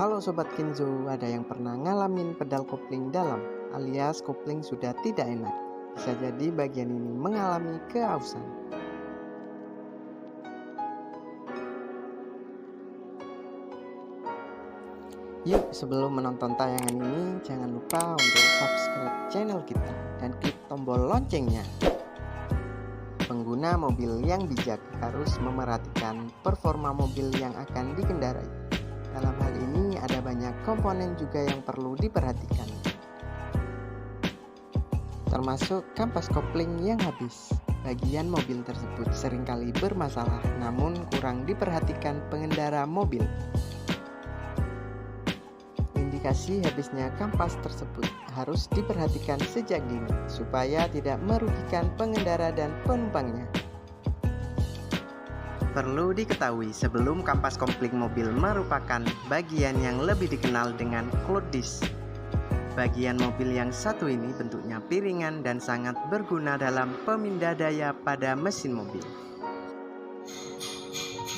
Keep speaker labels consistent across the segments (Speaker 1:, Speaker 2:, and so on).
Speaker 1: Halo Sobat Kenzo, ada yang pernah ngalamin pedal kopling dalam alias kopling sudah tidak enak? Bisa jadi bagian ini mengalami keausan. Yuk, sebelum menonton tayangan ini, jangan lupa untuk subscribe channel kita dan klik tombol loncengnya. Pengguna mobil yang bijak harus memerhatikan performa mobil yang akan dikendarai. Dalam hal ini ada banyak komponen juga yang perlu diperhatikan, termasuk kampas kopling yang habis. Bagian mobil tersebut seringkali bermasalah namun kurang diperhatikan pengendara mobil. Indikasi habisnya kampas tersebut harus diperhatikan sejak dini supaya tidak merugikan pengendara dan penumpangnya. Perlu diketahui, sebelum kampas kopling mobil merupakan bagian yang lebih dikenal dengan cloud disc. Bagian mobil yang satu ini bentuknya piringan dan sangat berguna dalam pemindah daya pada mesin mobil.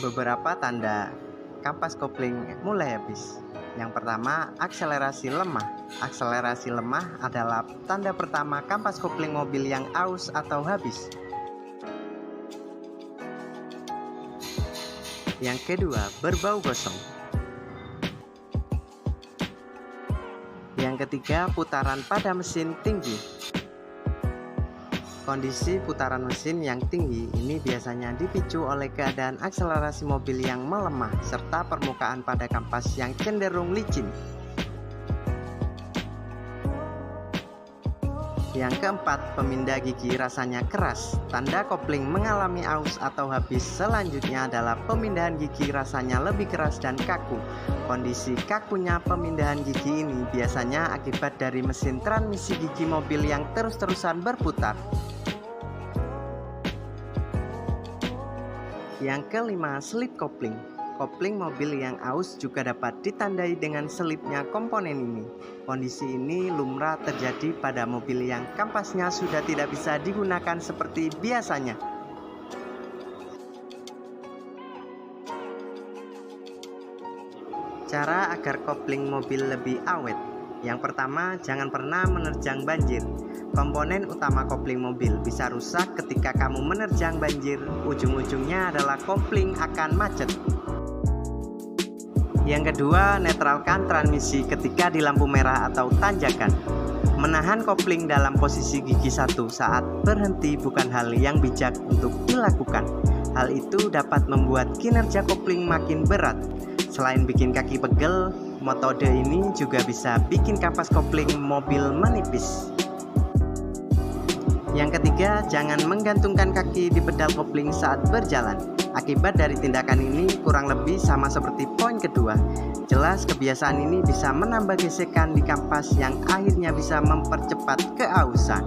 Speaker 1: Beberapa tanda kampas kopling mulai habis. Yang pertama, akselerasi lemah. Akselerasi lemah adalah tanda pertama kampas kopling mobil yang aus atau habis. Yang kedua, berbau gosong. Yang ketiga, putaran pada mesin tinggi. Kondisi putaran mesin yang tinggi ini biasanya dipicu oleh keadaan akselerasi mobil yang melemah serta permukaan pada kampas yang cenderung licin. Yang keempat, pemindah gigi rasanya keras. Tanda kopling mengalami aus atau habis selanjutnya adalah pemindahan gigi rasanya lebih keras dan kaku. Kondisi kakunya pemindahan gigi ini biasanya akibat dari mesin transmisi gigi mobil yang terus-terusan berputar. Yang kelima, selip kopling. Kopling mobil yang aus juga dapat ditandai dengan selipnya komponen ini. Kondisi ini lumrah terjadi pada mobil yang kampasnya sudah tidak bisa digunakan seperti biasanya. Cara agar kopling mobil lebih awet. Yang pertama, jangan pernah menerjang banjir. Komponen utama kopling mobil bisa rusak ketika kamu menerjang banjir. Ujung-ujungnya adalah kopling akan macet. Yang kedua, netralkan transmisi ketika di lampu merah atau tanjakan. Menahan kopling dalam posisi gigi satu saat berhenti bukan hal yang bijak untuk dilakukan. Hal itu dapat membuat kinerja kopling makin berat. Selain bikin kaki pegel, metode ini juga bisa bikin kampas kopling mobil menipis. Yang ketiga, jangan menggantungkan kaki di pedal kopling saat berjalan. Akibat dari tindakan ini kurang lebih sama seperti poin kedua. Jelas kebiasaan ini bisa menambah gesekan di kampas yang akhirnya bisa mempercepat keausan.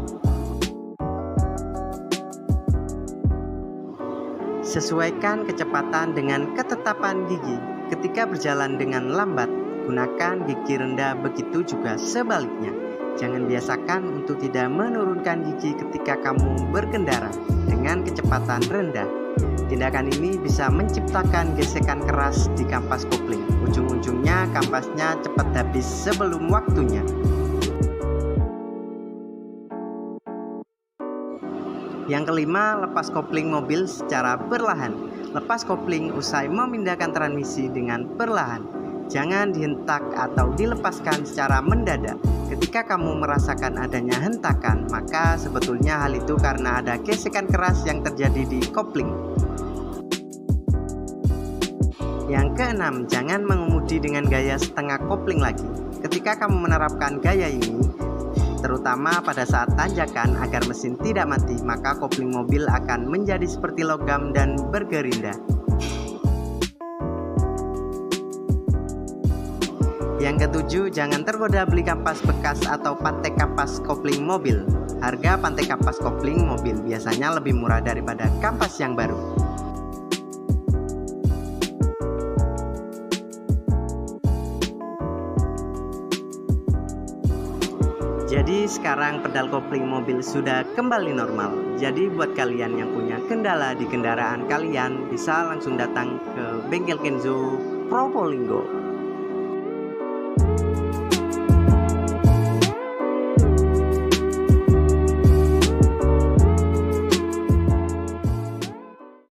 Speaker 1: Sesuaikan kecepatan dengan ketetapan gigi. Ketika berjalan dengan lambat, gunakan gigi rendah, begitu juga sebaliknya. Jangan biasakan untuk tidak menurunkan gigi ketika kamu berkendara dengan kecepatan rendah. Tindakan ini bisa menciptakan gesekan keras di kampas kopling. Ujung-ujungnya kampasnya cepat habis sebelum waktunya. Yang kelima, lepas kopling mobil secara perlahan. Lepas kopling usai memindahkan transmisi dengan perlahan. Jangan dihentak atau dilepaskan secara mendadak. Ketika kamu merasakan adanya hentakan, maka sebetulnya hal itu karena ada gesekan keras yang terjadi di kopling. Yang keenam, jangan mengemudi dengan gaya setengah kopling lagi. Ketika kamu menerapkan gaya ini, terutama pada saat tanjakan agar mesin tidak mati, maka kopling mobil akan menjadi seperti logam dan bergerinda. Yang ketujuh, jangan tergoda beli kampas bekas atau pantai kampas kopling mobil. Harga pantai kampas kopling mobil biasanya lebih murah daripada kampas yang baru. Jadi sekarang pedal kopling mobil sudah kembali normal. Jadi buat kalian yang punya kendala di kendaraan kalian bisa langsung datang ke Bengkel Kenzo Probolinggo.